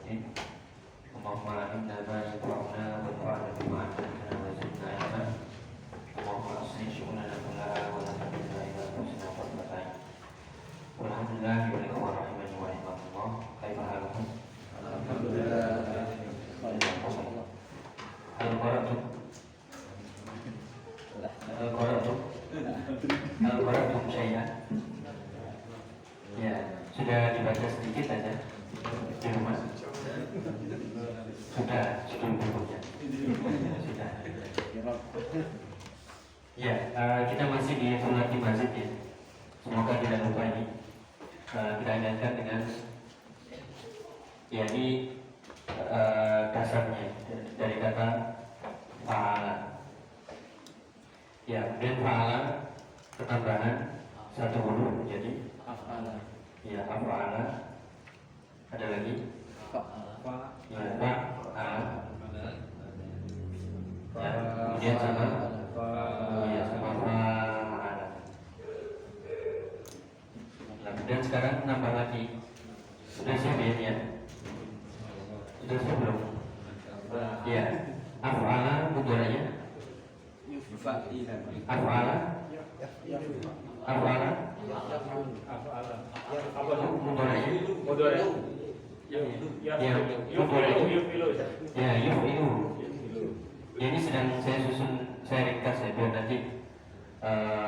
الدين اللهم علمنا ما ينفعنا وانفعنا بما علمتنا وزدنا علما اللهم أصلح شؤوننا كلها ولا تكلنا إلى أنفسنا طرفة عين والحمد لله والإخوة رحمني ورحمكم الله كيف حالكم؟ الحمد لله. هل قرأتم؟ Hal qaratum syai'an? Ya, sudah dibaca sedikit aja di rumah. Sudah bukunya. Sudah. Ya, kita masih di sholat di masjid ya. Semoga tidak lupa ini. Kita ingatkan dengan ya ini dasarnya dari kata fa'ala. Ya, kemudian fa'ala ketambahan satu huruf menjadi Af'ala. ya af'ala. Ada lagi ya fa'ala. Ya, kemudian sama ya sama fa'ala. Nah, kemudian sekarang nambah lagi. Sudah siap ya? Sudah siap belum? Ya, af'ala mudhari'nya af'ala af'ala Apa tuh? mudhari'nya Mudhari'. ya Yufilu. ya yufilu. Ya, ini sedang saya susun, saya ringkas ya biar nanti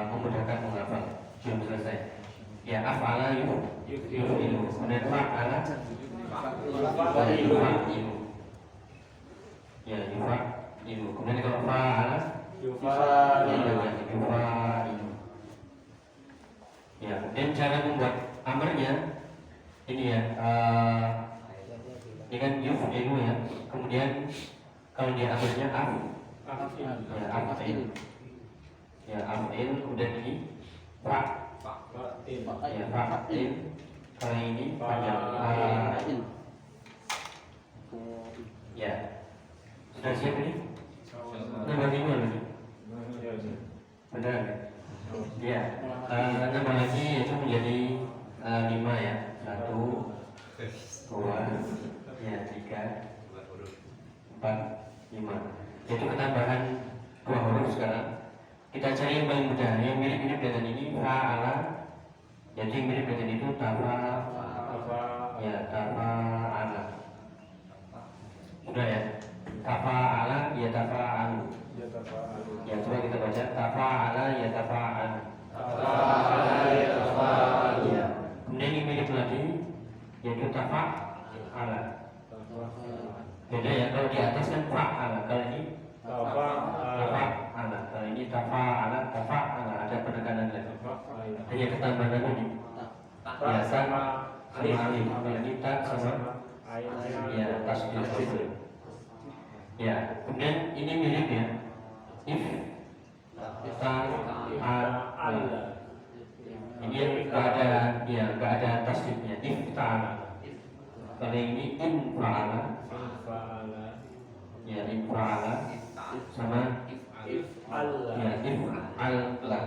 memudahkan menghafal. Belum selesai. Ya af'ala yufilu. Kemudian fa'ala yufa'ilu. Ya yufa'ilu. Kemudian kalau fa'ala yufa'ilu. Ya, kemudian cara membuat amarnya ini ya, ini kan yufi'ilu ya. Kemudian kalau dia amarnya ya af'il. Ya af'il, kemudian ini ya fa'il. Kalau ini panjang ya. Sudah siap ini? Nambah 5 lagi. Benar? Ya. Nambah lagi itu menjadi 5 ya. 1, 2, ya 3, 4, 5. Itu ketambahan 2 huruf sekarang. Kita cari yang paling mudah, yang mirip-mirip dengan ini fa'ala. Jadi yang mirip dengan itu ya tafa'ala. Sudah ya? Tafa'ala ya tafa'alu. Ya, coba kita baca tafa'ala ya tafa'alu. Ya. Kemudian yang mirip lagi yaitu tafa'ala. Beda ya, kalau di atas kan fa'ala, kalau ini tafa'ala. Kalau ini tafa'ala, ada penekanan lagi. Hanya ketambahan ini. Ya, sama alif. Kalau ini tak sama ya tasbih. Ya, kemudian ini mirip ya. Ini nggak ada tasbihnya. Ifta'ala. Kalau ini infa'ala. Ya infa'ala sama ya if'allah.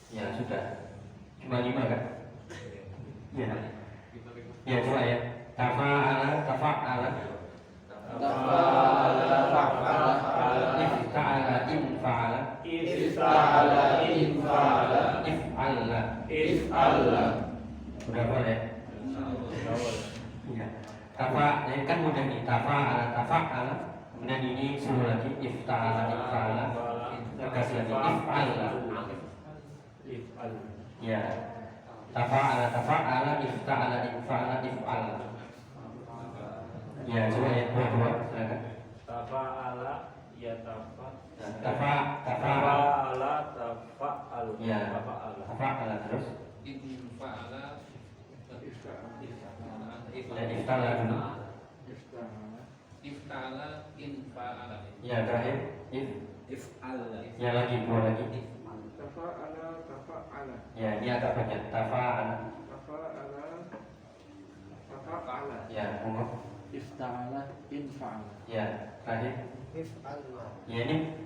Ya sudah. Cuma 5 kan? Ya. Ya coba ya. Tafa'ala. Ifta'ala infa'ala. If'allah. Udah boleh? Ya. Ini kan mudah nih. Tafa'ala. Kemudian ini suruh lagi if'ala. Tegas lagi if'allah. Ya. Tafa'ala if'ala. Ya, coba ya dua-dua silakan. Tafa'ala ya Tafa'ala. Ya. Tafa'ala. Tafa'ala terus. Dan iftala dulu. Ya terakhir ya lagi dua lagi. Ya ini agak banyak. Tafa'ala. Ya monggo. Ifta'ala infa'ala. Ya terakhir. Ya ini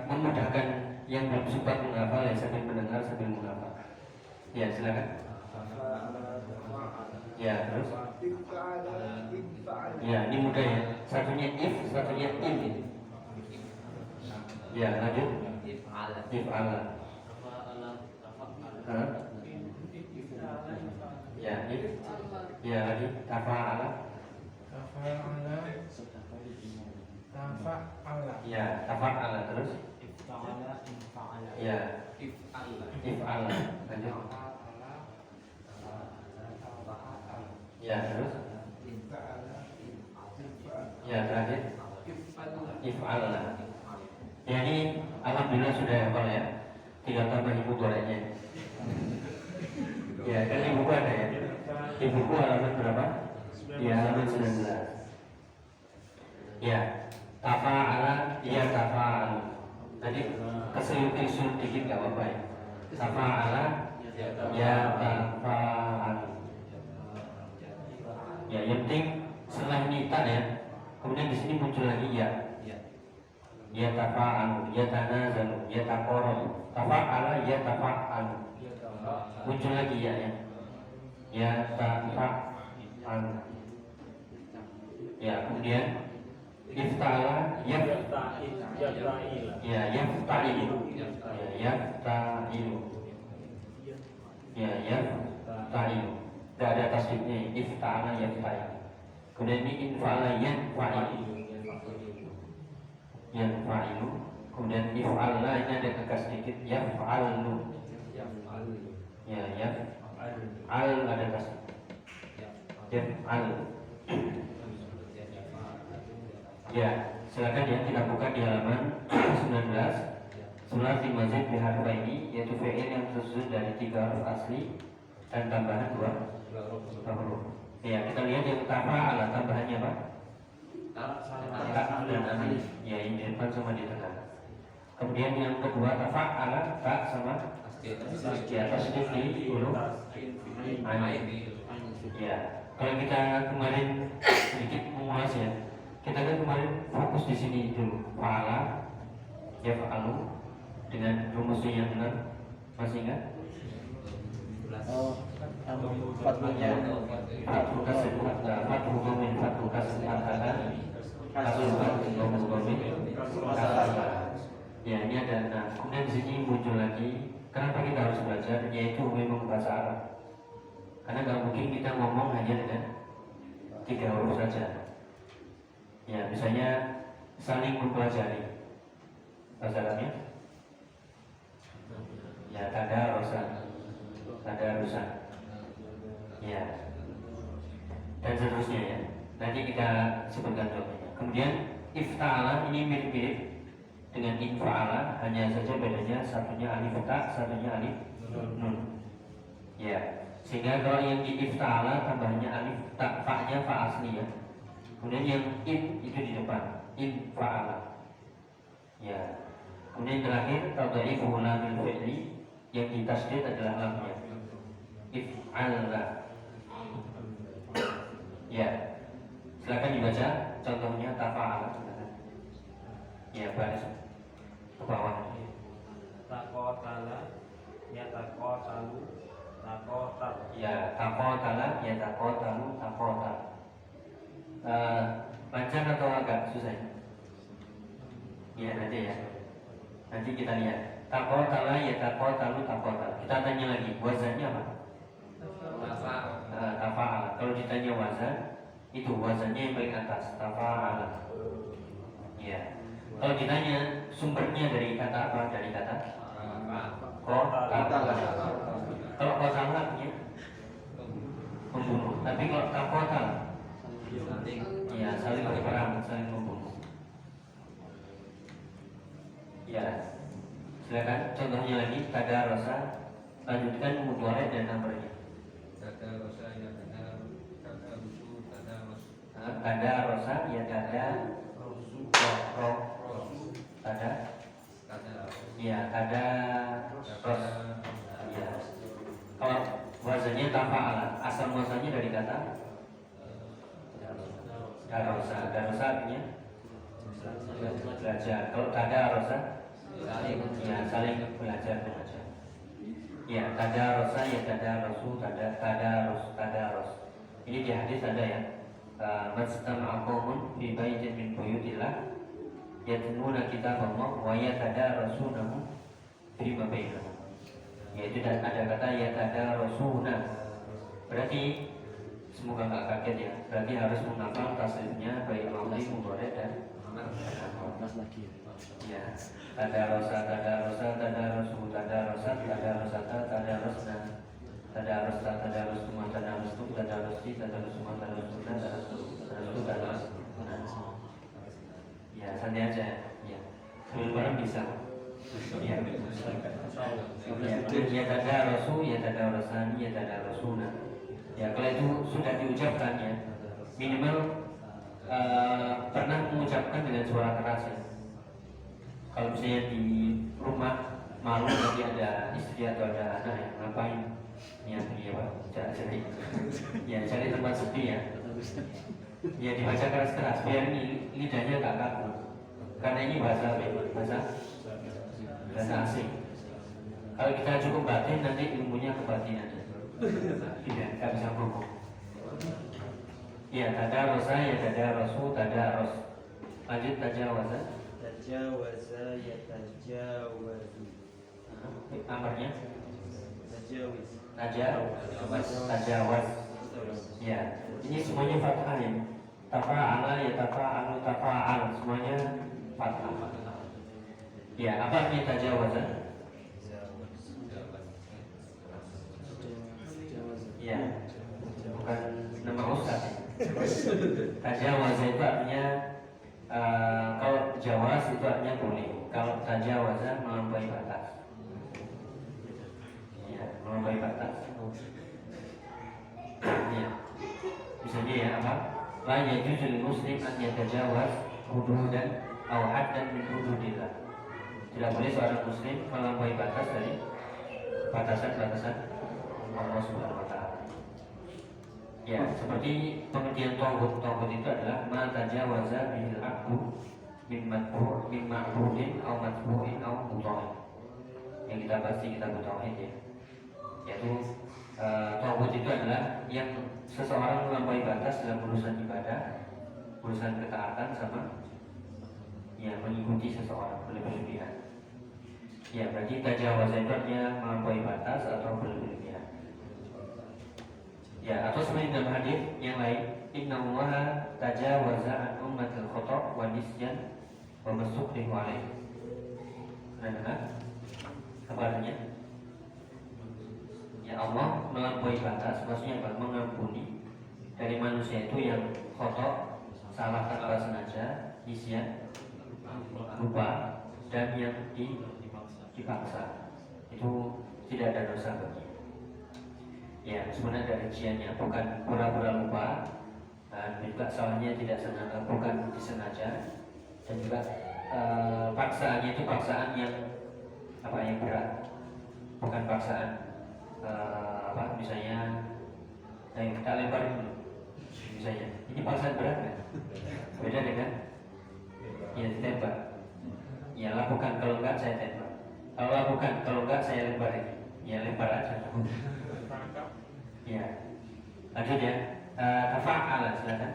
memudahkan yang belum sempat menghafal ya sambil mendengar sambil menghafal. Ya silakan. Ya, terus? Ya, ini mudah ya. Satunya if, satunya in. Ya, lanjut. If'ala. Hah? Ya, if. Ya, lagi. Tafa'ala. Ya, tafa'ala terus. Ya, if'ala. Lanjut. Ya, terus. Ya, terakhir. If'ala. Ya, ini alhamdulillah sudah hafal ya. Tinggal tambah ibu gorengnya. Ya, kan ibu ada ya. Ibuku halaman berapa? Ya, halaman 19. Ya, tafa'ala, ya tafa'al. Tadi keseluruh dikit gak apa-apa ya. Tafa'ala, ya tafa'al. Ya, yang penting setelah ini tak ya. Kemudian di sini muncul lagi ya. Ya tafa'al, ya tanazalu, ya taqarrab. Tafa'ala, ya tafa'al. Muncul lagi ya. Ya tafa'al. Ya, kemudian ifta'ala, ya yafta'ilu. Ya yafta'ilu. Ya yafta'ilu. Tidak ada tasdidnya. Ifta'ala, yafta'ilu. Kemudian ini infa'ala, yanfa'ilu. Yanfa'ilu. Kemudian if'ala, ini ada tegas sedikit. Yaf'alu. Ya, yaf'al ada tasdid. Yaf'al. Ya, silakan ya kita buka di halaman 19. Surat dimazid biharfa ini yaitu fi'il yang tersusun dari 3 huruf asli dan tambahan 2 huruf. Ya, kita lihat yang tafa'ala tambahannya apa? Tak dan alif. Ya, ini di depan sama di tengah. Kemudian yang kedua tafa'ala tak sama di atas di huruf ain. Ya, kalau kita kemarin sedikit mengulas ya. Kita kan kemarin fokus di sini dulu. Fa'ala, ya fa'alu dengan rumusnya yang benar. Masih ingat? Oh, fatwanya. Fathu kasih fathu gomin fathu kasih katakan kasih fathu gomin katakan. Ya, ini ada. Nah, kemudian di sini muncul lagi. Kenapa kita harus belajar? Yaitu memang bahasa Arab. Karena nggak mungkin kita ngomong hanya dengan 3 huruf saja. Ya, misalnya saling mempelajari bahasa Arabnya. Ya, tadarusan. Ya, dan seterusnya ya. Nanti kita sebutkan contohnya. Kemudian ifta'ala ini mirip-mirip dengan infa'ala, hanya saja bedanya satunya alif ta, satunya alif nun. Ya, sehingga kalau yang di ifta'ala tambahannya alif ta, fa-nya fa asli ya. Kemudian yang in itu di depan, in fa'ala. Ya. Kemudian terakhir tadhifu lamil fi'li yang ditasdid adalah lamnya. If'alna. Ya. Silakan dibaca contohnya tafa'ala. Ya, baris ke bawah. Taqatala, ya taqatalu, taqatal. Ya, taqatala, ya taqatalu, taqatal. Panjang atau agak susah? Ya, nanti ya. Nanti kita lihat. Taqatala, ya taqatalu, taqatal. Kita tanya lagi, wazannya apa? Tafa'ala. Kalau ditanya wazan, itu wazannya yang paling atas. Tafa'ala. Ya. Kalau ditanya sumbernya dari kata apa? Dari kata qatala. Kalau qatala artinya membunuh. Tapi kalau taqatal, ya saling berperang, saling membunuh. Ya. Silakan contohnya lagi tadarasa. Lanjutkan mudhari dan amrnya. Tadarasa ya ros. Ya. Kalau wazannya tafa'ala, asal wazannya dari kata darosa. Darosa artinya belajar. Kalau tadarosa, ya saling belajar mengajar. Ya, tadarosa ya tadarosu, tadaros. Ini di hadis ada ya. Majtama'a qaumun fi baitin min buyutillah yatluna kitaballah wa yatadarasunahu fima bainahum. Yaitu ada kata yatadarasuna. Berarti semoga nggak kaget ya. Berarti harus menghafal tasrifnya baik madhi, mudhari dan Mas lagi. ya. Tadarosa, tadarosu, tadarosat, tadarosata, tadarosna, tadarosna, tadarosuma, tadarostu, tadarosti, tadarosuma, tadarosuna, tadarostu, tadarosna. Ya, santai aja. Ya, sebelum barang bisa. Ya, ya tadarosu, ya tadarosani, ya tadarosuna. Ya, kalau itu sudah diucapkan ya, minimal pernah mengucapkan dengan suara keras ya. Kalau misalnya di rumah malu lagi ada istri atau ada anak yang ngapain ya begini Pak, cari ya cari tempat sepi ya. Ya dibaca keras-keras biar ini lidahnya gak kaku. Karena ini bahasa asing. Kalau kita cukup batin nanti ilmunya kebatinan. Tidak, gak bisa ngomong. Ya tadarosa, ya tadarosu, tadaros. Lanjut tajawaza. Tajawaza yatajawazu. Amarnya Tajawiz. tajawaz. Ya, ini semuanya fathah ya. Tafa'ala ya tafa'alu tafa'al, semuanya fathah. Ya, apa artinya tajawaza? Ya, bukan nama ustaz. Tajawaza itu artinya kalau jawaz itu artinya boleh. Kalau tajawaza melampaui batas. Ya, melampaui batas. Ya. Misalnya ya apa? La yajuzu lil muslim an yatajawaz hududan aw haddan min hududillah. Tidak boleh seorang muslim melampaui batas dari batasan-batasan Allah Subhanahu wa taala. Ya, seperti pengertian tauhid. Tauhid itu adalah ma tajawaza bil abdu min ma'budin aw matbu'in aw muta'in. Yang kita bahas di kitab tauhid ya. Yaitu tauhid itu adalah yang seseorang melampaui batas dalam urusan ibadah, urusan ketaatan sama yang mengikuti seseorang berlebihan. Ya, berarti tajawaza itu artinya melampaui batas atau berlebihan. Ya, atau seperti dalam hadis yang lain, innallaha tajawaza an ummatil khata' wa nisyan wa masukrihu alaih. Nah, apa artinya? Ya, Allah melampaui batas, maksudnya apa? Mengampuni dari manusia itu yang khata', salah tanpa sengaja, nisyan, lupa, dan yang dipaksa. Itu tidak ada dosa bagi. Ya, sebenarnya ada rinciannya, bukan pura-pura lupa, dan juga salahnya tidak sengaja, bukan disengaja, dan juga paksaannya itu paksaan yang yang berat, bukan paksaan misalnya yang kita lempar dulu, misalnya ini paksaan berat kan? Beda dengan ya ditembak. Ya lakukan, kalau enggak saya tembak. Kalau lakukan, kalau enggak saya lempar ini. Ya lempar aja. Ya, lanjut ya. Tafa'ala silakan.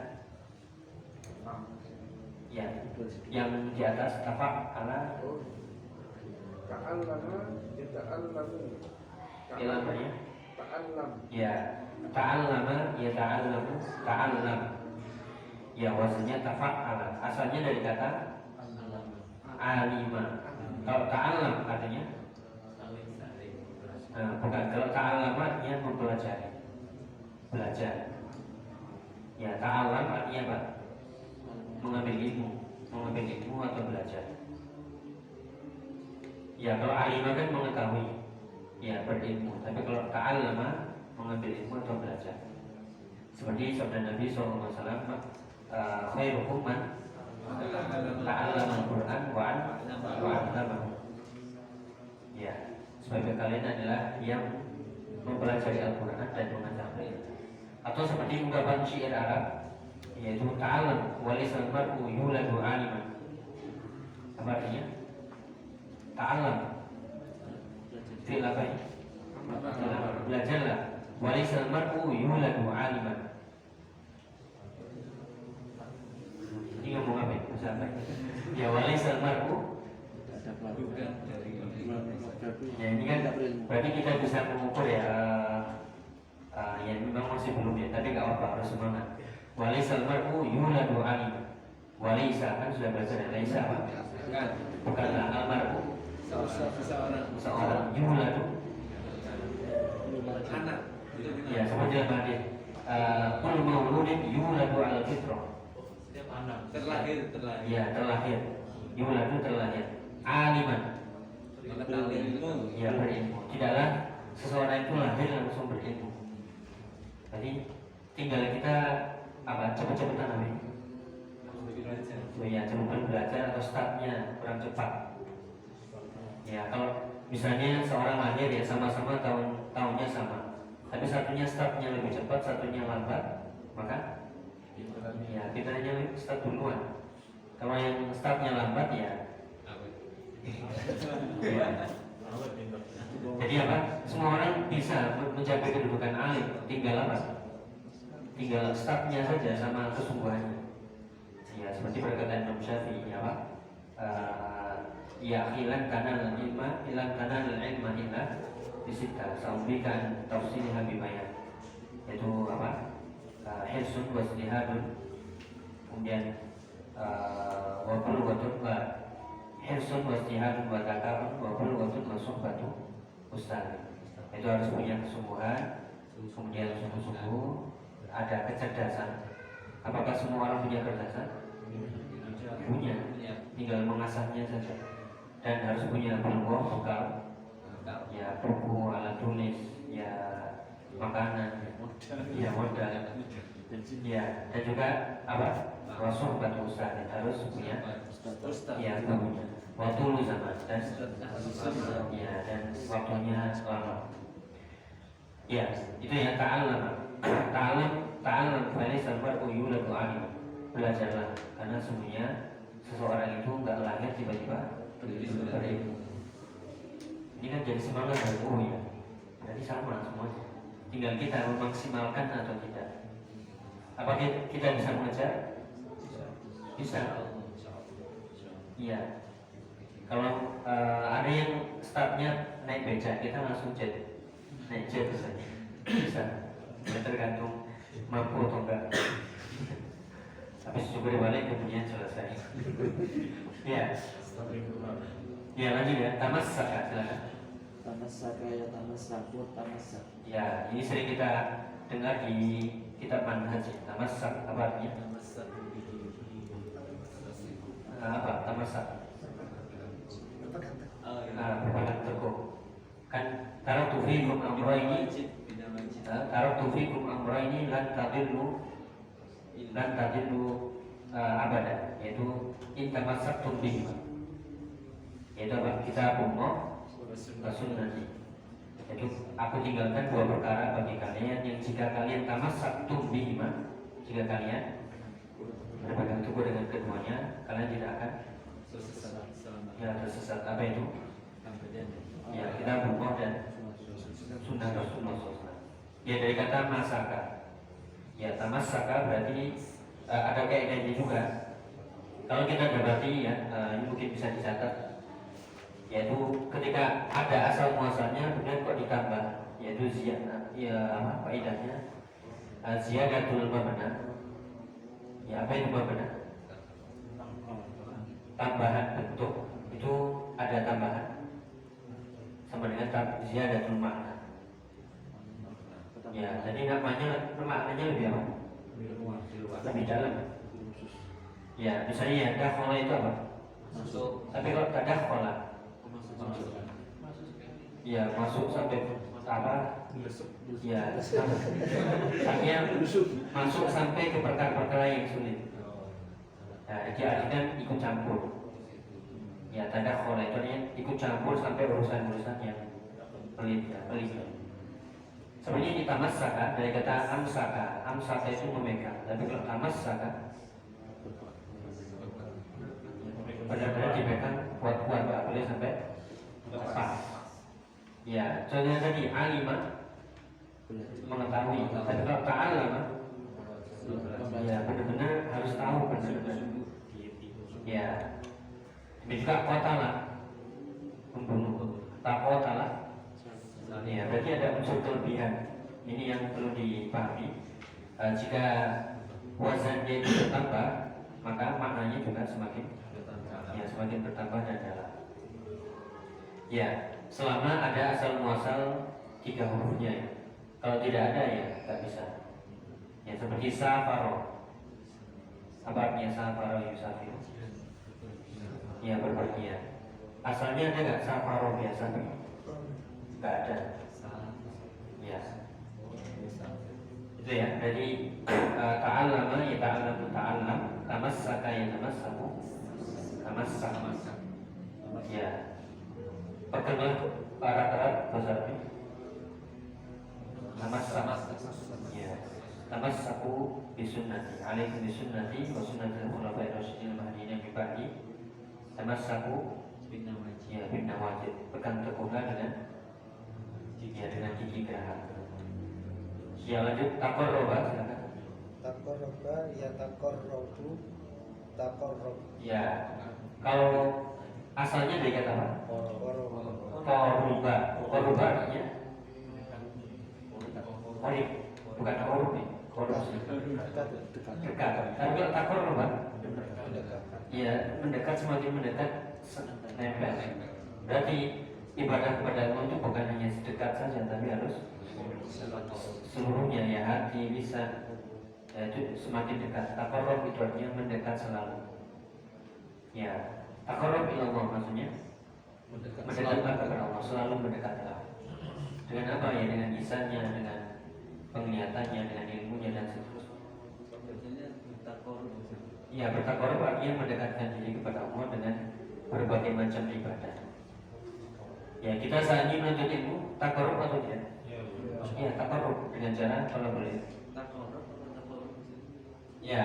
Ya, yang di atas tafa'ala. Ta'allama yata'allamu. Ilhamnya. Ta'allam. Ya, ta'allama yata'allamu, ta'allam. Ya, wazannya tafa'ala. Asalnya dari kata alima. Kalau ta'allam artinya bukan. Kalau ta'allam artinya mempelajari, belajar. Ya, ta'allam artinya apa? Mengambil ilmu atau belajar. Ya, kalau alima kan mengetahui, ya berilmu. Tapi kalau ta'allama mengambil ilmu atau belajar. Seperti sabda Nabi SAW, khairukum man ta'allama al-Quran wa 'allamahu. Ya, sebagai kalian adalah yang mempelajari Al-Quran dan mengajarkan. Atau seperti ungkapan syair Arab, yaitu ta'allam wa lisal mar'u yuladu 'aliman. Apa artinya? Ta'allam fil apa? Belajarlah. Wa lisal mar'u yuladu 'aliman. harus semangat. Walaisal mar'u yuladu alima. Walaisa kan sudah belajar ya, laisa apa? Bukanlah almar'u seorang yuladu. Anak. Ya, seperti dalam hadis. Kullu mauludin yuladu ala fitrah. Setiap anak Terlahir. Ya, terlahir. Yuladu terlahir. Aliman. Mengetahui ilmu. Ya, berilmu. Tidaklah seseorang itu lahir langsung berilmu. Jadi tinggal kita cepat-cepatan apa? Oh ya, cepat belajar atau startnya kurang cepat. Ya, kalau misalnya seorang lahir ya sama-sama tahunnya sama, tapi satunya startnya lebih cepat, satunya lambat, maka ya kita hanya start duluan. Kalau yang startnya lambat ya. Jadi apa? Semua orang bisa mencapai kedudukan alim, tinggal apa? Tinggal startnya saja sama kesungguhannya. Ya, seperti perkataan Imam Syafi'i apa? Ya ilan tanal ilma illa bisita sa'ubika tafsiliha bibayan. Yaitu apa? Hirsun wa istihadun, kemudian wa bulughatun wa hirsun wa istihadun wa takarun wa bulughatun wa suhbatu ustaz. Itu harus punya kesungguhan, kemudian sungguh-sungguh, ada kecerdasan. Apakah semua orang punya kecerdasan? Punya, tinggal mengasahnya saja. Dan harus punya pelengkap bekal, ya buku, alat tulis, ya makanan, ya modal, ya dan juga apa? Rasul batu ustaz harus punya, ya punya waktu lu sama dan ya dan waktunya lama. Ya itu yang ta'alam balik sampai uyul atau alim. Belajarlah, karena semuanya seseorang itu nggak lahir tiba-tiba berilmu. Ini kan jadi semangat dari guru ya. Jadi sama semuanya. Tinggal kita memaksimalkan atau tidak. Apa kita bisa mengejar? Bisa. Iya. Kalau ada yang startnya naik beca, kita langsung naik jet saja. Bisa. Tergantung mampu atau enggak. Habis coba dibalik kemudian selesai. Ya. Ya lanjut ya. Tamassaka silakan. Tamassaka ya tamassaku tamassak. Ya, ini sering kita dengar di kitab manhaj. Tamassak apa artinya? Apa tamassak? Berpegang teguh. Kan taraktu fikum amrayni lan tadillu abada, yaitu intamassaktum bihi, yaitu apa? Kitabullah wa sunnati. Yaitu aku tinggalkan dua perkara bagi kalian yang jika kalian tamassaktum bihi, jika kalian berpegang teguh dengan keduanya, kalian tidak akan tersesat. Apa itu? Ya, kitabullah dan sunnah Rasulullah SAW. Ya, dari kata masaka. Ya, tamassaka berarti ada kaidahnya juga. Kalau kita dapati ya, ini mungkin bisa dicatat, yaitu ketika ada asal muasalnya kemudian kok ditambah, yaitu ziyadah. Ya, apa kaidahnya? Ziyadatul mabna. Ya, apa itu mabna? Tambahan bentuk. Itu ada tambahan sama dengan ziyadatul makna. Ya, jadi maknanya lebih apa? Lebih dalam. Ya, misalnya ya dakhala itu apa? Masuk. Tapi kalau tak dakhala, ya masuk sampai apa? Ya, artinya masuk sampai ke perkara-perkara yang sulit. Nah, diartikan ikut campur. Ya, tak dakhala itu artinya ikut campur sampai urusan-urusan yang pelit. Sebenarnya ini tamassaka dari kata amsaka itu memegang. Tapi kalau tamassaka benar-benar dipegang kuat-kuat, nggak boleh sampai lepas. Ya, contohnya tadi alima mengetahui. Tapi kalau ta'alama ya benar-benar harus tahu benar-benar. Ya, ini juga qatala membunuh. Tak qatala. Ya, berarti ada unsur kelebihan. Ini yang perlu dipahami. Jika wazannya itu bertambah, maka maknanya juga semakin bertambah dan dalam. Ya, selama ada asal muasal 3 hurufnya ya. Kalau tidak ada ya nggak bisa. Ya seperti safaro. Apa artinya safaro yusafir? Ya berpergian. Asalnya ada nggak safaro biasa? Nggak ada. Ya. Itu ya. Jadi ta'allama ya ta'allamu ta'allam, tamassaka ya tamassaku, tamassak. Ya. Perkenalan erat-erat bahasa Arabnya. Tamassak. Ya. Tamassaku bisunnati, alaikum bisunnati wa sunnatil khulafa'ir rasyidin mahdiyyin min ba'di. Tamassaku ya bin nawajid, pegang teguhlah dengan gigi geraham. Ya lanjut taqarraba silakan. Taqarraba ya taqarrabu taqarrab. Ya. Kalau asalnya dari kata apa? Qaruba. Qaruba artinya qarib, bukan qarub ya. Qarub dekat. Tapi kalau taqarraba ya mendekat, semakin mendekat nempel. Berarti ibadah kepada Allah itu bukan hanya sedekat saja, tapi harus seluruhnya ya, hati, lisan, ya, itu semakin dekat. Taqarrub itu artinya mendekat selalu. Ya, taqarrub ila Allah maksudnya mendekatlah kepada Allah, selalu mendekatlah. Dengan apa ya? Dengan lisannya, dengan penglihatannya, dengan ilmunya dan seterusnya. Ya, bertaqarrub artinya mendekatkan diri kepada Allah dengan berbagai macam ibadah. Ya, kita saat ini menuntut ilmu, taqarrub atau tidak? Ya, taqarrub dengan cara kalau boleh. Ya,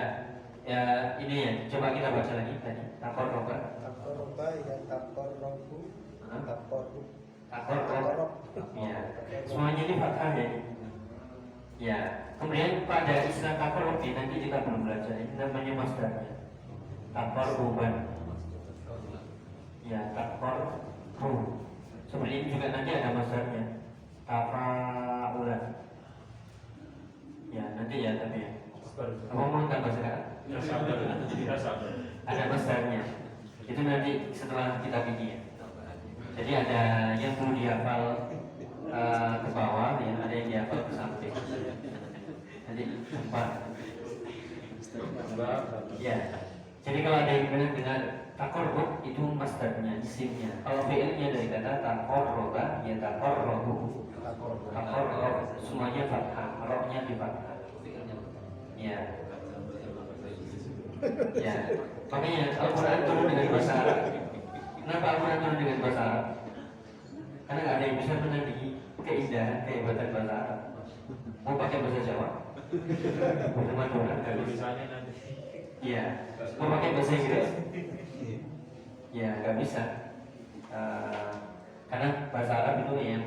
ya ini ya. Coba kita baca lagi tadi. Taqarrub. Taqarraba ya taqarrabu taqarrub. Taqarrub. Ya. Semuanya ini fathah ya. Ya. Kemudian pada istilah taqarrub nanti kita belum belajar. Ini namanya masdarnya. Taqarruban. Ya, taqarrub. Seperti ini juga nanti ada masdarnya. Tafa'ulan. Ya, nanti ya tapi ya. Ngomong tambah sekarang. Ada masdarnya. Itu nanti setelah kita bikin. Jadi ada yang perlu dihafal ke bawah, ya, ada yang dihafal ke samping. Jadi 4. Ya. Jadi kalau ada yang bilang dengan taqarrub itu masdarnya, isimnya. Kalau fi'ilnya dari kata taqarraba ya taqarrabu. Taqarrab semuanya fathah, ra-nya di fathah. Ya. Ya. Makanya Al-Quran turun dengan bahasa Arab. Kenapa Al-Quran turun dengan bahasa Arab? Karena nggak ada yang bisa menandingi keindahan, kehebatan bahasa Arab. Mau pakai bahasa Jawa? Bersama Tuhan nggak bisa. Iya. Mau pakai bahasa Inggris? Ya nggak bisa. Karena bahasa Arab itu yang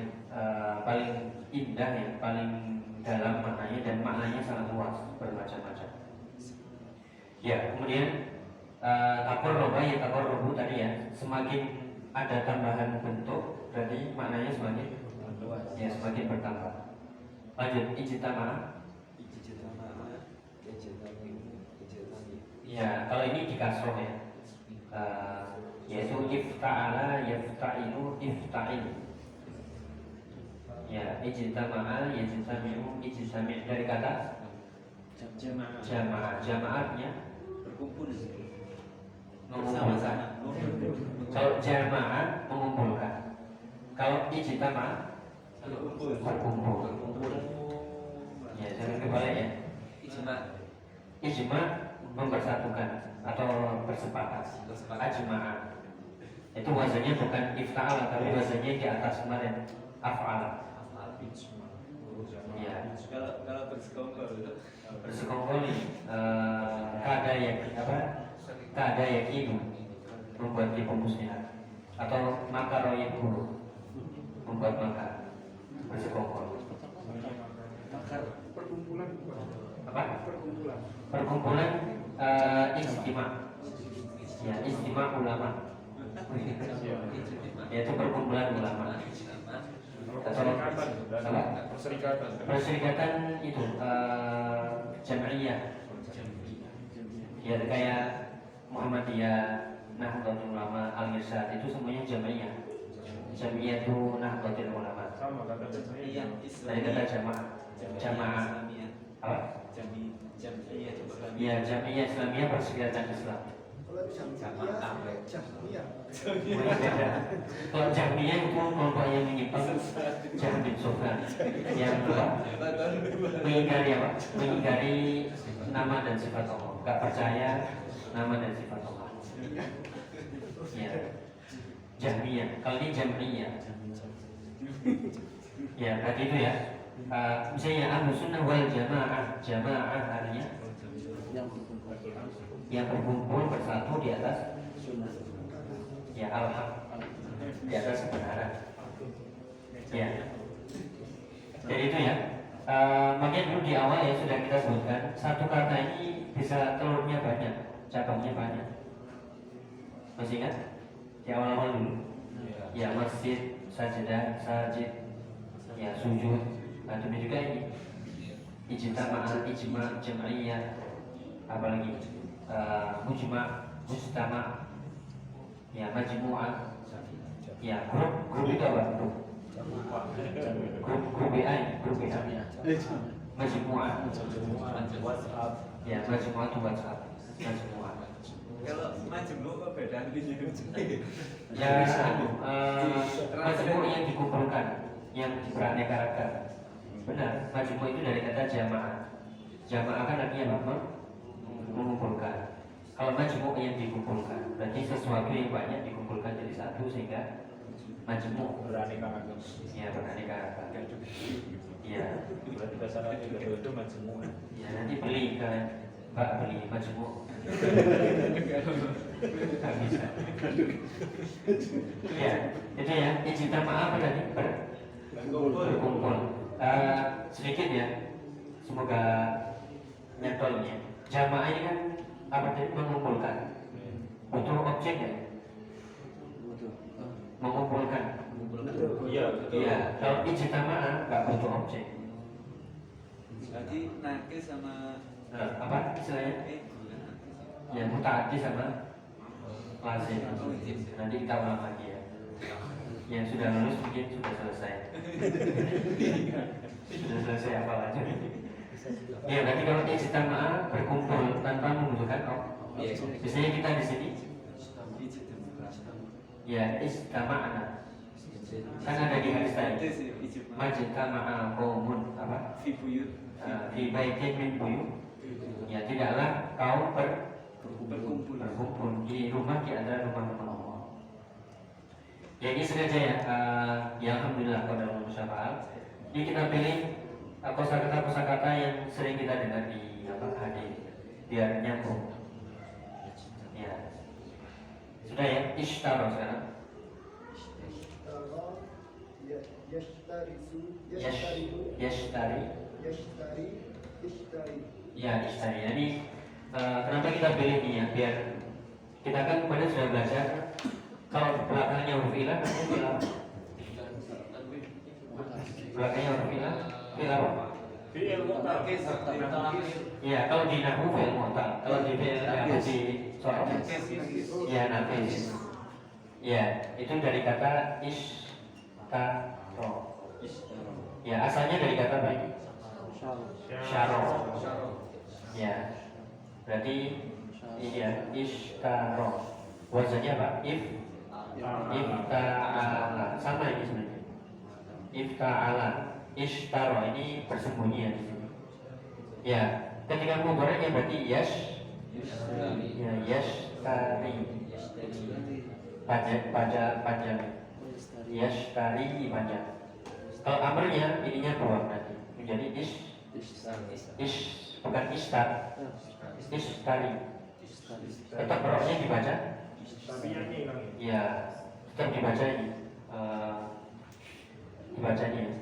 paling indah, yang paling dalam maknanya, dan maknanya sangat luas, bermacam-macam. Ya, kemudian taqarraba ya taqarrabu tadi ya, semakin ada tambahan bentuk berarti maknanya semakin ya semakin bertambah. Lanjut ijtama. Ya, kalau ini di kasroh ya. Yaitu ifta'ala yafta'ilu ifta'il. Ya, ijtama'a yajtami'u ijtami' dari kata jamaahnya berkumpul mengumpulkan. Kalau jamaah mengumpulkan. Kalau ijtama berkumpul. Ya, jangan kebalik ya. Ijma mempersatukan atau bersepakat. Ajma'a. Itu wazannya bukan ifta'ala, tapi wazannya di atas kemarin af'ala. Ya. Kalau Bersekongkol kada yakin membuat dia pemuslihan, atau makar yakulu membuat makar. Bersekongkol. Perkumpulan Apa? Perkumpulan ijtima. Ya, ijtima ulama. Yaitu perkumpulan ulama. Perserikatan itu jam'iyah. Ya kayak Muhammadiyah, Nahdlatul Ulama, Al-Irsyad itu semuanya jamaiyah. Jamaiyah itu Nahdlatul Ulama. Sama kata Iya, Dari kata jamaah. Jamaah. Apa? Jamiah Ya, Jamiah Islamiyah Perserikatan Islam. Kalau Jahmiyah, Kalau Jahmiyah itu kelompok yang menyimpang Jahm bin Sofyan yang mengingkari apa? Mengingkari nama dan sifat Allah. Gak percaya nama dan sifat Allah. Ya, Jahmiyah. Kalau ini Jamiah. Ya, tadi itu ya. Misalnya Ahlus Sunnah wal Jamaah, Jamaah artinya yang berkumpul bersatu di atas sunnah. ya al-haq, di atas kebenaran. Ya. Jadi itu ya. Makanya dulu di awal ya sudah kita sebutkan satu kata ini bisa telurnya banyak, cabangnya banyak. Masih ingat? Di awal-awal dulu. Ya masjid, sajadah, sajid, ya sujud. Nah demi juga ini ijtima'ah, ijma', jam'iyah, apalagi mujma', mujtama', ya majmu'ah, ya grup itu apa? Grup BA, majmu'ah, WhatsApp. ya majmu'ah itu WhatsApp, majmu'ah. Kalau majemuk kok beda Ya majmu' yang dikumpulkan, yang beraneka ragam. Benar, majmu' itu dari kata jamaah. Jamaah kan artinya apa? Mengumpulkan. Kalau majmu' yang dikumpulkan, berarti sesuatu yang banyak dikumpulkan jadi satu sehingga majmu'. Beraneka ragam. Ya, beraneka ragam. Iya. Berarti bahasa Arab itu majemuk. Ya nanti beli kan, Mbak beli majmu'. Nggak bisa. Ya, itu ya. Ijtima'ah apa tadi? Berkumpul. Sedikit ya, semoga nyantolnya. Jamaah ini kan apa tadi? Mengumpulkan. Butuh objek ya? Mengumpulkan. Iya, betul. Iya. Kalau ijtima'ah nggak butuh objek. Berarti nakis sama Apa istilahnya? bukan nakis. Ya mutaati sama lazim. Nanti kita ulang lagi ya. Yang sudah lulus mungkin sudah selesai. Sudah selesai apa aja. Ya berarti kalau ijtima'ah berkumpul tanpa membutuhkan objek. Biasanya kita di sini ya ijtima'ana. Kan ada di hadis tadi. Majtama'a qaumun apa? Fi buyut Fi baitin min buyut. Ya tidaklah kaum berkumpul di rumah di antara rumah-rumah Allah. Ya ini sengaja ya. Ya alhamdulillah pada musyafaat. Ini kita pilih kosakata-kosakata yang sering kita dengar di hadis biar nyambung. Ya. Sudah ya, ishtaro sekarang. Yashtari. Ya, ishtari. Jadi kenapa kita pilih ini ya? Biar kita kan kemarin sudah belajar kalau belakangnya huruf ilah, namanya fil apa? Belakangnya huruf ilah, fil apa? Fi'il mutlaq. Ya, kalau di nahwu fil mutlaq. Kalau di fil di sorof, ya nafis. Ya, itu dari kata ishtaro. Ya, asalnya dari kata apa ini? Syaro. Ya, berarti ini ya ishtaro. Wazannya apa? Ifta'ala. Sama ini sebenarnya. Ifta'ala. Ishtaro ini bersembunyi ya di sini. Ya, ketika mudhari'nya berarti ya yashtari. Panjang. Yashtari panjang. Kalau amrnya ininya buang nanti menjadi bukan ishtar, ishtari. Tetap roknya dibaca. Tapi yang ini hilang. Ya, tetap dibaca ini. Dibacanya ya.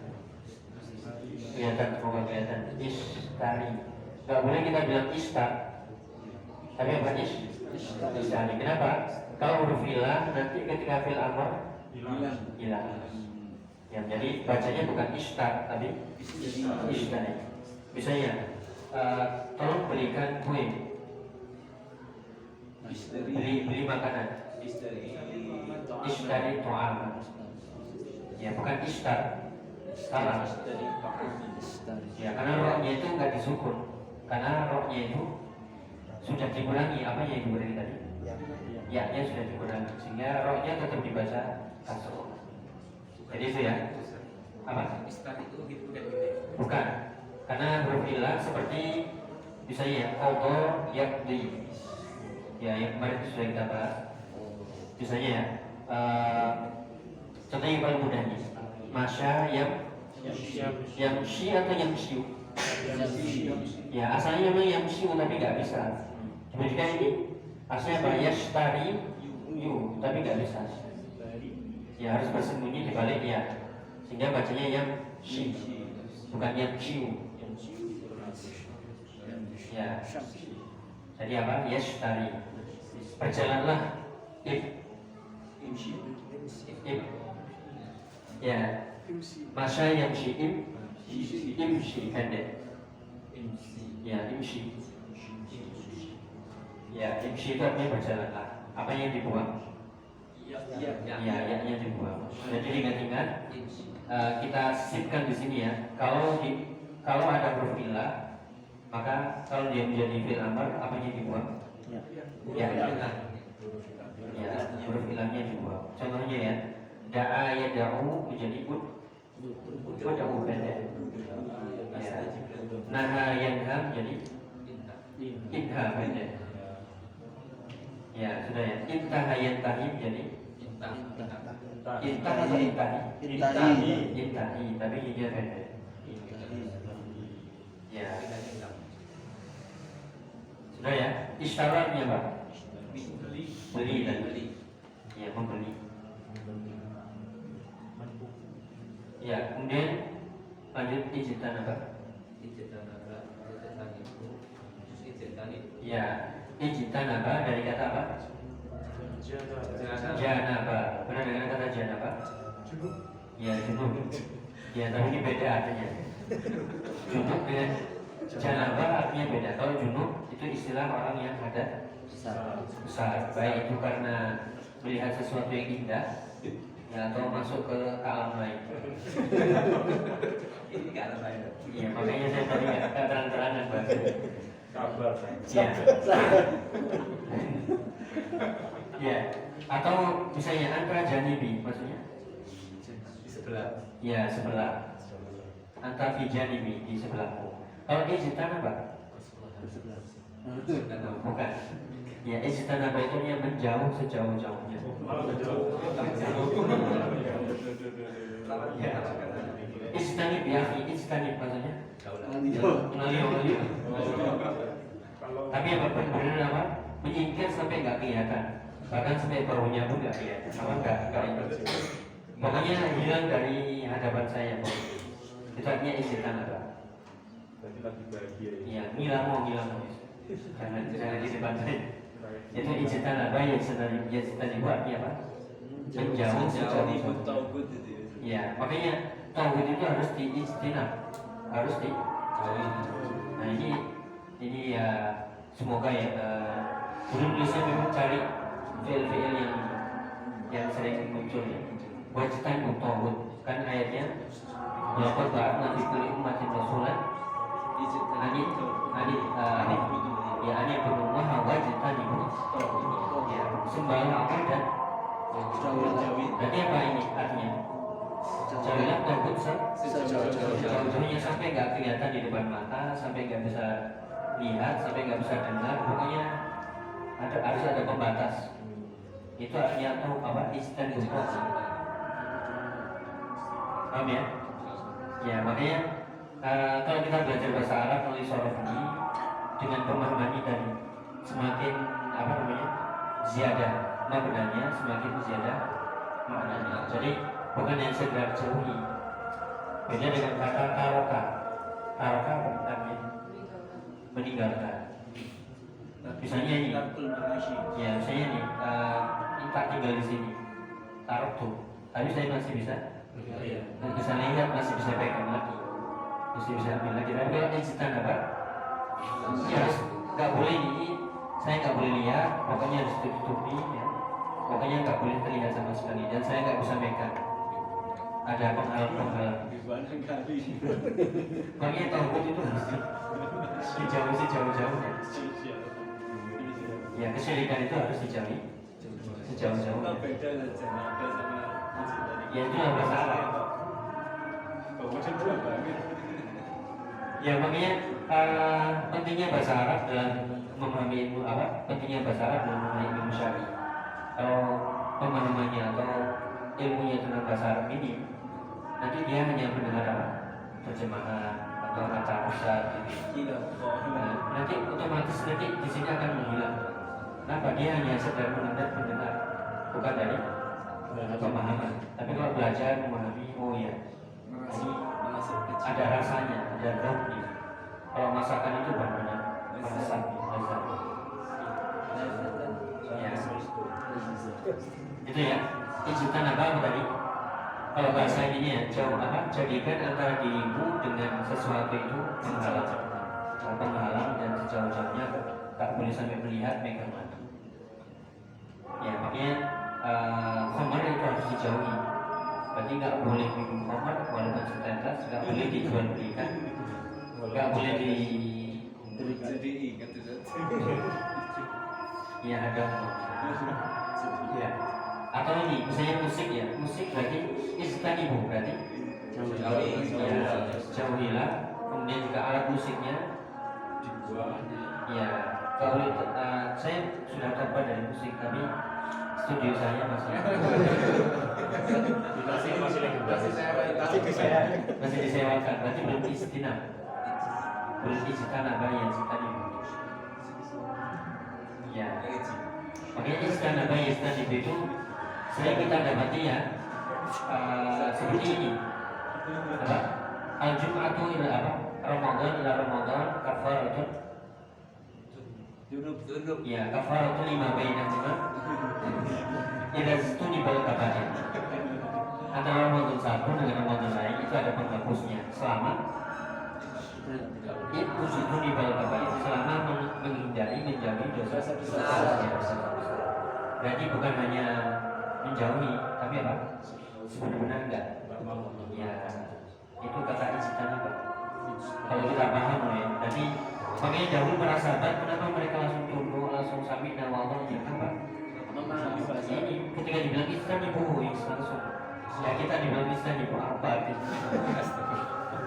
Kelihatan, semoga kelihatan. Ishtari. Gak boleh kita bilang ishtar. Tapi apa ishtari? Kenapa? Kalau huruf ilah nanti ketika fil amr hilang. Ya, jadi bacanya bukan ishtar tapi ishtari. Misalnya, tolong belikan kue. beli makanan. Ishtari to'am. Ya, bukan ishtar. Salah. Ya, karena rohnya itu nggak disukun. Karena rohnya itu sudah dikurangi apa yang dikurangi tadi? Ya-nya sudah dikurangi sehingga rohnya tetap dibaca kasroh. Jadi itu ya. Apa? Bukan. Karena huruf ilah seperti misalnya ya, qadha yaqdi. Ya, yang kemarin sudah kita bahas. Misalnya ya, contoh yang paling mudah nih. Masya yang shi atau yang shiu? Ya, asalnya memang yang shiu tapi nggak bisa. Jika ini asalnya apa? Yashtari yu tapi nggak bisa. Ya, harus bersembunyi di balik ya. Sehingga bacanya yang shi, bukan yang shiu. Ya. Jadi apa? Yashtari. Berjalanlah. Ya. Masya yang shi'im imshi pendek. Ya, imshi. Ya, imshi itu artinya berjalanlah. Apa yang dibuang? Ya, yang dibuang. Jadi ingat-ingat, kita sisipkan di sini ya. Kalau ada huruf ilah, maka kalau dia menjadi fi'il amr, apanya dibuang? Ya, huruf ilahnya dibuang. Contohnya ya, da'a yada'u menjadi ud'u pendek. Ya. Naha yanha menjadi inha pendek. Ya, sudah ya. Intaha yantahi menjadi intah atau intahi? Intahi, tapi hija pendek. Ya. Sudah ya. Isyaratnya apa? Beli dan beli. Ya, membeli. Ya, kemudian lanjut ijtan apa? Ya, ijtan apa dari kata apa? Janaba. Pernah dengar kata janaba? Ya, junub. Ya, tapi ini beda artinya. Junub dengan janaba artinya beda. Kalau junub itu istilah orang yang ada besar. Baik itu karena melihat sesuatu yang indah, ya, atau masuk ke alam lain. Ini ke alam lain. Iya, makanya saya tadi nggak terang-terangan bahasa. Sabar. Ya. Ya. Atau misalnya antara janibi, maksudnya? Di sebelah. Ya, sebelah. Antara fi janibi di sebelahku. Kalau ijtan apa? Bukan. Ya, ijtan apa itu yang menjauh sejauh-jauhnya. Ya. Ijtanib ya, ijtanib maksudnya? Mengalir. Tapi apa benar apa? Menyingkir sampai nggak kelihatan. Bahkan sampai baunya pun nggak kelihatan. Sama nggak itu. Pokoknya hilang dari hadapan saya. Itu artinya ijtan apa? Berarti lagi bahagia. Ya, ngilamo. Jangan di depan saya. Itu ijtan apa ya sebenarnya? Ijtan artinya apa? Menjauh sejauh. Tauhid itu. Ya, makanya tauhid itu harus diijtinab, harus dijauhi. Nah ini ya semoga ya guru bisa memang cari fi'il-fi'il yang sering muncul ya. Wajtan tauhid kan ayatnya laqad ba'atsna fi kulli ummatin rasulan anit ya anit berumah wajtan itu ya sembahlah Allah dan berarti apa ini artinya? Jauhilah tauhid sejauh-jauhnya sampai nggak kelihatan di depan mata, sampai nggak bisa lihat, sampai nggak bisa dengar, pokoknya harus ada pembatas. Itu artinya tahu apa? Istighfar. Paham ya? Ya, makanya kalau kita belajar bahasa Arab melalui sorof ini dengan pemahaman ini tadi semakin apa namanya? Ziyadah maknanya, semakin ziyadah maknanya. Jadi bukan yang sekedar jauhi. Beda dengan kata taroka. Taroka apa artinya? Meninggalkan. Misalnya ini, ya misalnya ini, tak tinggal di sini, tarok tuh. Tapi saya masih bisa lihat, masih bisa pegang lagi, masih bisa ambil lagi. Tapi kalau ijtan apa? Ya, nggak boleh ini saya nggak boleh lihat, pokoknya harus ditutupi ya. Pokoknya nggak boleh terlihat sama sekali dan saya nggak bisa megang. Ada penghalang-penghalang. Pokoknya taubat itu harus sejauh-jauhnya. Ya, kesyirikan itu harus dijauhi sejauh-jauhnya. Ya itu yang bahasa Arab. Ya makanya pentingnya bahasa Arab dalam memahami ilmu apa? Pentingnya bahasa Arab dalam memahami ilmu syar'i. Kalau pemahamannya atau ilmunya tentang bahasa Arab ini, nanti dia hanya mendengar apa? Terjemahan atau kata besar gitu. Nanti otomatis nanti di sini akan menghilang. Kenapa? Dia hanya sekedar mendengar, bukan dari pemahaman. Tapi kalau belajar memahami, oh ya, ini ada rasanya, ada rohnya. Kalau masakan itu benar-benar masak, ya. Itu ya. Ijtan apa tadi? Kalau bahasa ini ya, jauh apa? Jadikan antara dirimu dengan sesuatu itu penghalang dan sejauh-jauhnya tak boleh sampai melihat megang mata. Ya makanya khamar itu harus dijauhi. Berarti nggak boleh minum khamar walaupun setetes, nggak boleh dijual belikan, nggak boleh di ya ada ya. Atau ini misalnya musik ya, musik berarti istanibu berarti ya, jauhilah. Kemudian juga alat musiknya ya. Kalau saya sudah coba dari musik, tapi studio saya masih disewakan, berarti belum istinab, belum istinab yang tadi ya. Makanya istinab itu sering kita dapati ya seperti ini apa? Al-Jum'atu ila apa? Ramadan ila Ramadan kafaratun ya, kafaratun lima bainahuma idza stunibal kabair. Antara Ramadan satu dengan Ramadan lain itu ada penghapusnya selama itu stunibal kabair, selama menghindari menjauhi dosa-dosa. Berarti bukan hanya menjauhi, tapi apa? Sebenarnya enggak. Ya, itu kata ijtan apa? Kalau kita paham ya, jadi makanya dahulu para sahabat kenapa mereka langsung tunduk, langsung sami dan wallah yang apa? Ini ketika dibilang ijtan ibu yang langsung. Ya kita dibilang ijtan ibu apa?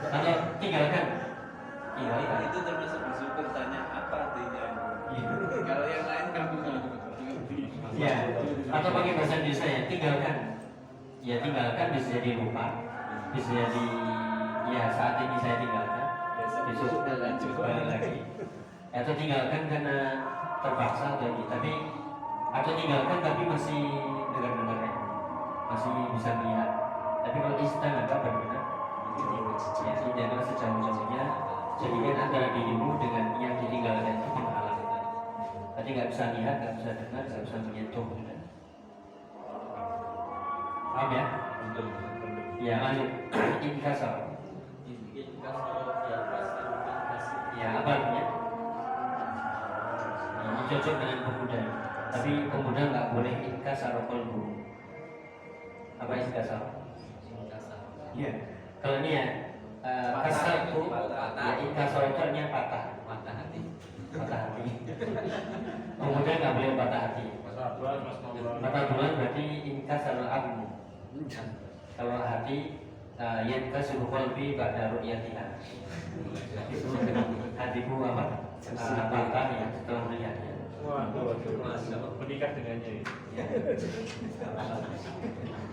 Kalau tinggalkan itu termasuk bersyukur, tanya apa artinya. Kalau yang lain kamu ya, atau pakai bahasa Indonesia ya, tinggalkan. Ya tinggalkan bisa jadi lupa, bisa jadi ya saat ini saya tinggalkan, besok balik lagi. Atau tinggalkan karena terpaksa atau ini, tapi atau tinggalkan tapi masih dengar-dengar ya, masih bisa melihat. Tapi kalau istan agak benar-benar ya, jangan sejauh-jauhnya. Jadikan antara dirimu dengan yang ditinggalkan itu penghalang. Tadi nggak bisa lihat, nggak bisa dengar, nggak bisa menyentuh. Paham ya? Ya lanjut. Inkasar. Ya apa artinya? Ini cocok dengan pemuda. Tapi pemuda nggak boleh inkasar qalbu. Apa inkasar? Ya. Kalau ini ya kasar itu ya inkasar itu artinya patah. Patah hati. Pemuda nggak boleh patah hati. Patah tulang berarti inkasar al-abmu. Kalau hati yankasir qalbi ba'da ru'yatiha. Itu hatiku apa? Patah ya setelah melihatnya. Menikah dengannya ini.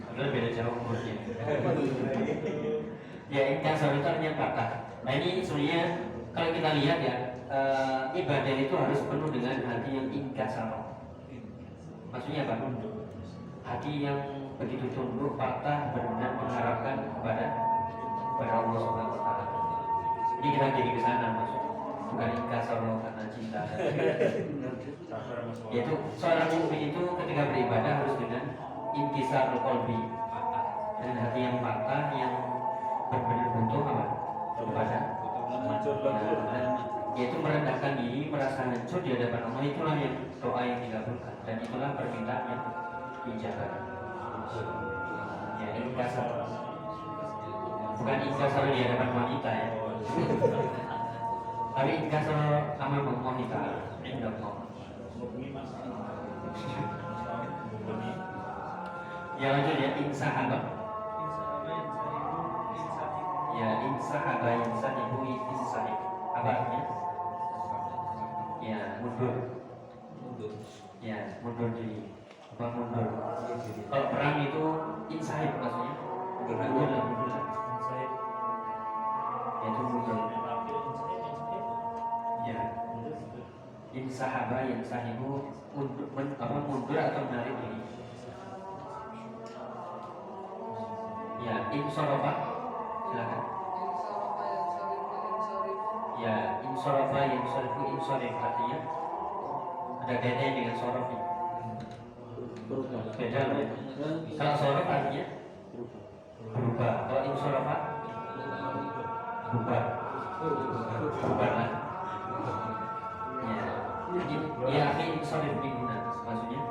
Padahal beda jauh umurnya. Ya inkasar itu artinya patah. Nah ini sebenarnya kalau kita lihat ya ibadah itu harus penuh dengan hati yang inkasar. Maksudnya apa? Hati yang begitu tunduk, patah, benar-benar mengharapkan kepada Allah Subhanahu Wa Taala. Ini kita jadi ke sana maksudnya, bukan inkasar karena cinta. Yaitu seorang mukmin itu ketika beribadah harus dengan inkisar qalbi, dengan hati yang patah, yang benar-benar butuh apa? Kepada yaitu merendahkan diri, merasa hancur di hadapan Allah, itulah yang doa yang dikabulkan dan itulah permintaan yang dijabah. Ya, inkasar, bukan inkasar di hadapan wanita ya, tapi inkasar amal Allah Ta'ala, indah Allah. Ya lanjut ya, insahabah. Ya, insahabah, insanibu, insahib. Apa artinya? Ya, mundur. Ya, mundur diri. Apa mundur? Kalau perang itu insahib maksudnya. Mundur lah. Ya, itu mundur. Ya. Insahabah, insahibu, mundur atau menarik diri. Ya, insorofa, silakan. Ya, insorofa, insorif artinya ada kaitannya dengan sorof nih. Beda loh ya. Kalau sorof artinya berubah. Kalau insorofa berubah. Berubahlah. Ya, insorif mingguan maksudnya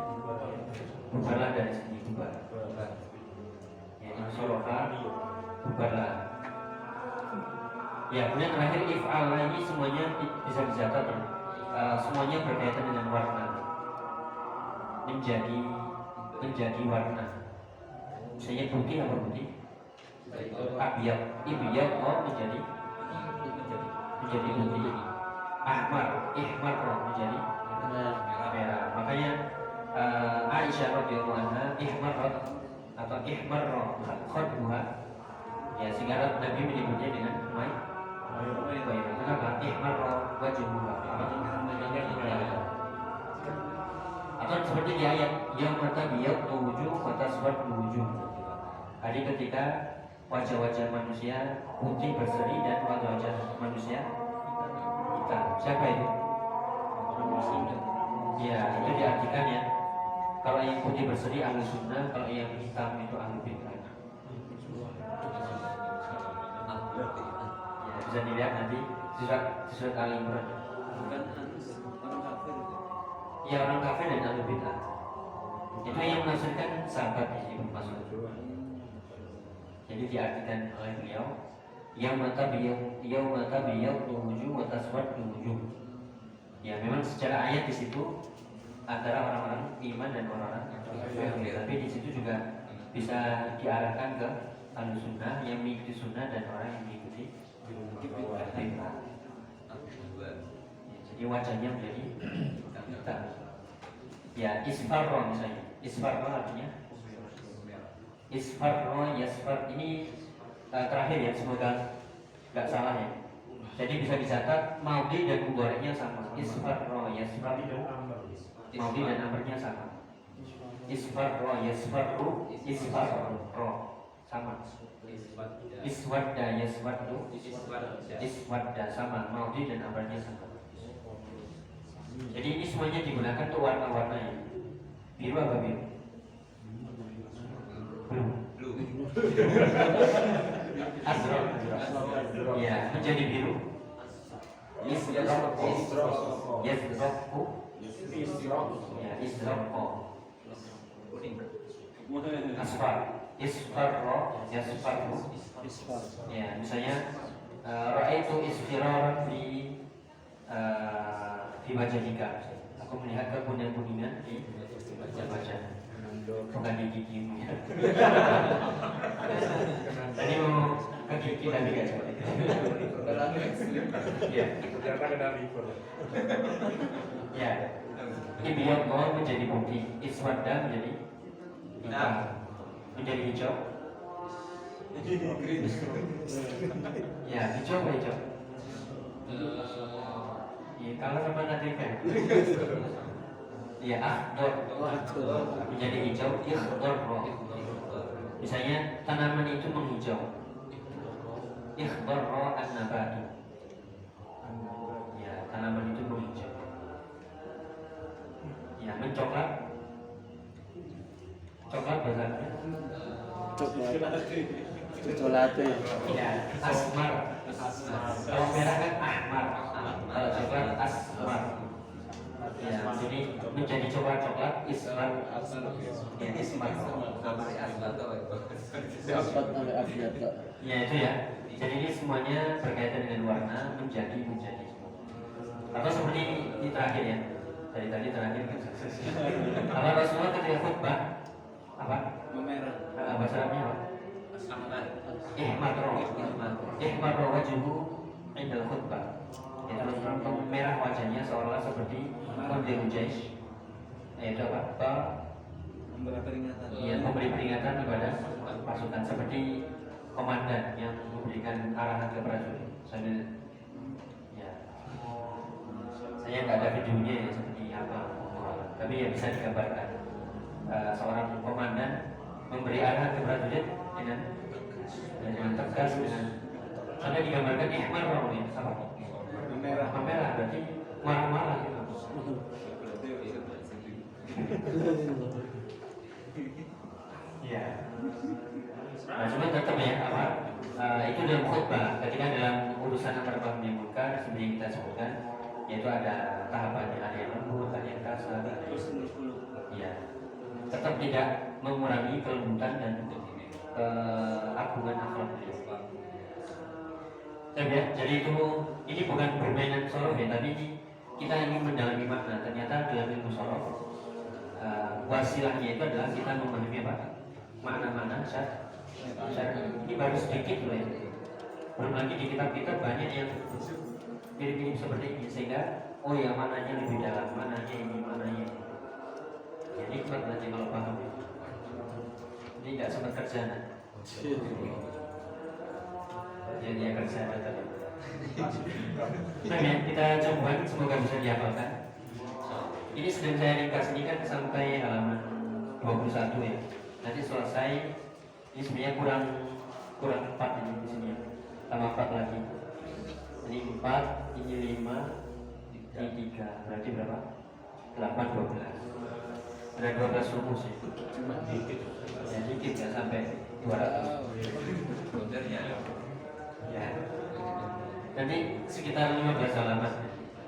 berubahlah dari sini, berubah. Insorofa, bubarlah. Ya, kemudian terakhir if'al ini semuanya bisa dicatat ya. Semuanya berkaitan dengan warna. Menjadi warna. Misalnya putih apa putih? Abiyat, ibiyat, menjadi putih. Ahmar, ihmar menjadi merah. Makanya Aisyah radhiyallahu anha ihmar atau ihmar khadbuha, ya sehingga Nabi menyebutnya dengan mai. Kenapa? Ihmar wajhuha. Atau seperti di ayat yang mata biyat wujuh mata taswad wujuh. Jadi ketika wajah-wajah manusia putih berseri dan wajah-wajah manusia hitam. Siapa itu? Ya, itu diartikan ya. Kalau yang putih berseri ahlu sunnah, kalau yang hitam itu ahlu bid'ah. Ya, bisa dilihat nanti di surat Al-Imran. Ya, orang kafir dan ahlu bid'ah. Itu yang menafsirkan sahabat Ibnu Mas'ud. Jadi diartikan oleh beliau, yang mata beliau wujuh wa taswad wujuh. Ya, memang secara ayat di situ antara orang-orang iman dan orang-orang kafir, tapi di situ juga bisa diarahkan ke Ahlussunnah yang mengikuti sunnah dan orang yang mengikuti bid'ah. Jadi wajahnya menjadi hitam. Ya, isfarro misalnya. Isfarro artinya isfarro, yasfar ini terakhir ya, semoga nggak salah ya. Jadi bisa dicatat maudi dan mudhari'nya sama. Isfarro, yasfar. Maudi dan amrnya sama. Isfarro, yasfarru, isfarro sama. Iswadda, yaswaddu, iswadda sama. Maudi dan amrnya sama. Jadi ini semuanya digunakan untuk warna-warna ya. Biru apa biru? Blue. Azraq. Ya, menjadi biru. Yasraqu. Ya, israqu. Asfar. Isfarro, yasfarru. Ya, misalnya ra'aitu isfiraran di wajahika. Aku melihat kekuningan-kuningan di wajah. Bukan di gigimu ya. Tadi mau ke gigi tapi gak seperti itu. Ya. Ya. Ibiyat mau menjadi putih, iswadda menjadi hitam, menjadi hijau. Ya, hijau apa hijau? Ya, kalau sama nadika. Ya, akhdar menjadi hijau, ikhdar. Misalnya tanaman itu menghijau. Ikhdar an-nabatu. Ya, tanaman itu menghijau. Ya, mencoklat. Coklat bahasanya. Coklat. Ya, asmar. Kalau merah kan ahmar. Kalau coklat asmar. Ya, jadi menjadi coklat ismar. Ya, ismar. Asbat sampai abiat Pak. Ya itu ya. Jadi ini semuanya berkaitan dengan warna menjadi semua. Atau seperti ini terakhir ya. Dari tadi terakhir kan sukses. Apa Rasulullah ketika khutbah apa? Memerah. Bahasa Arabnya apa? Ahmad. Ihmar wajhuhu indal khutbah. Itu Rasulullah merah wajahnya seolah seperti Kondil Jaish. Itu apa? Memberi peringatan. Iya, memberi peringatan kepada pasukan seperti komandan yang memberikan arahan ke prajurit. Saya nggak ada videonya ya seperti apa, tapi ya bisa digambarkan. Seorang komandan memberi arahan ke prajurit dengan tegas, dengan sampai digambarkan ihmar ya, apa? Merah berarti marah-marah gitu. Iya. Nah, cuma tetap ya apa? Itu dalam khutbah. Ketika dalam urusan amar ma'ruf nahi munkar seperti yang kita sebutkan, yaitu ada tahapannya, ada yang lembut, ada yang kasar, ada yang ya. Tetap tidak mengurangi kelembutan dan keagungan akhlak beliau. Ya, jadi itu ini bukan permainan sorof ya, tapi kita ingin mendalami makna. Ternyata dalam ilmu sorof wasilahnya itu adalah kita memahami apa? Makna-makna syar'i. Ini baru sedikit loh ya. Belum lagi di kitab-kitab banyak yang mirip-mirip seperti ini, sehingga oh ya maknanya lebih dalam, maknanya ini. Ya nikmat nanti kalau paham ya. Ini nggak sempat kerja nah. Jadi dia kerja tadi. Nah ya, kita coba semoga bisa dihafalkan. Ini sedang saya ringkas ini kan sampai halaman 21 ya. Nanti selesai ini sebenarnya kurang 4 ini di sini ya. Tambah 4 lagi. Ini 4, ini 5, ini 3. Berarti berapa? 8, 12. Ada 12 rumus ya. Cuma dikit. Ya dikit ya sampai 200. Bondernya. Ya. Nanti sekitar 15 halaman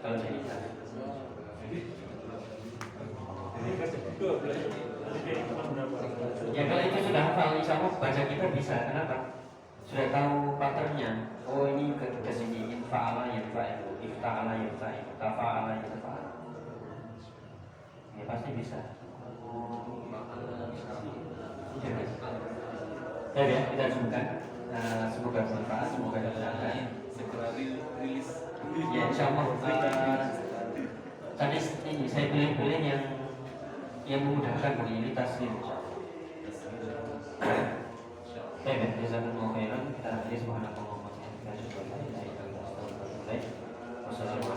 kalau saya bisa. Ya kalau itu sudah hafal, insya Allah baca kita bisa. Kenapa? Sudah tahu patternnya. Oh ini ke sini infa'ala yanfa'il, ifta'ala yanfa'il, tafa'ala yanfa'il. Ya pasti bisa. Ya kita coba. Semoga bermanfaat, semoga diberkahi. Segera rilis. Ya insya Allah. Tadi ini saya pilih yang memudahkan ini taslim. Baik, jazakumullah khairan. Kita akhiri subhanallah wa bihamdihi. Wassalamualaikum warahmatullahi wabarakatuh.